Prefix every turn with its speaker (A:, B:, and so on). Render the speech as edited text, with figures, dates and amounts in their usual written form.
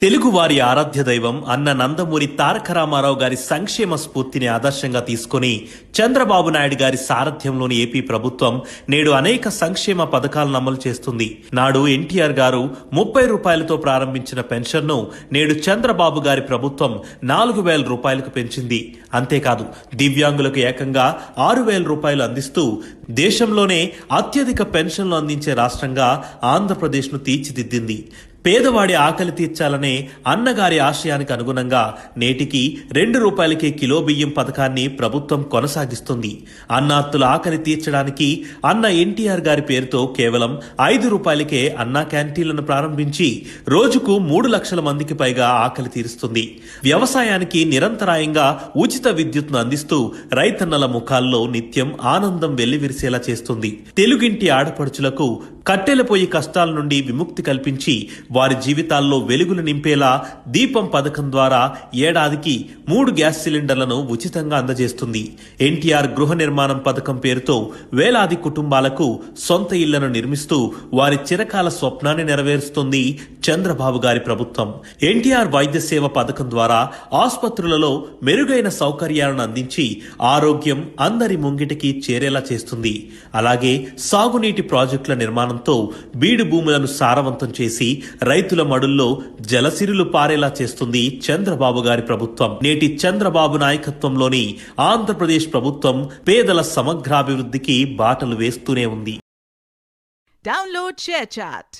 A: తెలుగువారి ఆరాధ్య దైవం అన్న నందమూరి తారక రామారావు గారి సంక్షేమ స్ఫూర్తిని ఆదర్శంగా తీసుకుని చంద్రబాబు నాయుడు గారి సారథ్యంలోని ఏపీ ప్రభుత్వం నేడు అనేక సంక్షేమ పథకాలను అమలు చేస్తుంది. నాడు ఎన్టీఆర్ గారు 30 రూపాయలతో ప్రారంభించిన పెన్షన్ను నేడు చంద్రబాబు గారి ప్రభుత్వం 4,000 రూపాయలకు పెంచింది. అంతేకాదు దివ్యాంగులకు ఏకంగా 6,000 రూపాయలు అందిస్తూ దేశంలోనే అత్యధిక పెన్షన్లు అందించే రాష్ట్రంగా ఆంధ్రప్రదేశ్ను తీర్చిదిద్దింది. పేదవాడి ఆకలి తీర్చాలనే అన్నగారి ఆశయానికి అనుగుణంగా నేటికి 2 రూపాయలకే కిలో బియ్యం పథకాన్ని ప్రభుత్వం కొనసాగిస్తుంది. అన్నార్తుల ఆకలి తీర్చడానికి అన్న ఎన్టీఆర్ గారి పేరుతో కేవలం 5 రూపాయలకే అన్నా క్యాంటీన్లను ప్రారంభించి రోజుకు 3 లక్షల మందికి పైగా ఆకలి తీరుస్తుంది. వ్యవసాయానికి నిరంతరాయంగా ఉచిత విద్యుత్ను అందిస్తూ రైతన్నల ముఖాల్లో నిత్యం ఆనందం వెల్లివిరిసేలా చేస్తుంది. తెలుగింటి ఆడపడుచులకు కట్టెల పొయ్యి కష్టాల నుండి విముక్తి కల్పించి వారి జీవితాల్లో వెలుగులు నింపేలా దీపం పథకం ద్వారా ఏడాదికి 3 గ్యాస్ సిలిండర్లను ఉచితంగా అందజేస్తుంది. ఎన్టీఆర్ గృహ నిర్మాణం పథకం పేరుతో వేలాది కుటుంబాలకు సొంత ఇళ్లను నిర్మిస్తూ వారి చిరకాల స్వప్నాన్ని నెరవేరుస్తుంది చంద్రబాబు గారి ప్రభుత్వం. ఎన్టీఆర్ వైద్య సేవ పథకం ద్వారా ఆసుపత్రులలో మెరుగైన సౌకర్యాలను అందించి ఆరోగ్యం అందరి ముంగిటికి చేరేలా చేస్తుంది. అలాగే సాగునీటి ప్రాజెక్టుల నిర్మాణంతో బీడు భూములను సారవంతం చేసి రైతుల మడుల్లో జలసిరులు పారేలా చేస్తుంది చంద్రబాబు గారి ప్రభుత్వం. నేటి చంద్రబాబు నాయకత్వంలోని ఆంధ్రప్రదేశ్ ప్రభుత్వం పేదల సమగ్రాభివృద్ధికి బాటలు వేస్తూనే ఉంది.
B: Download share chat.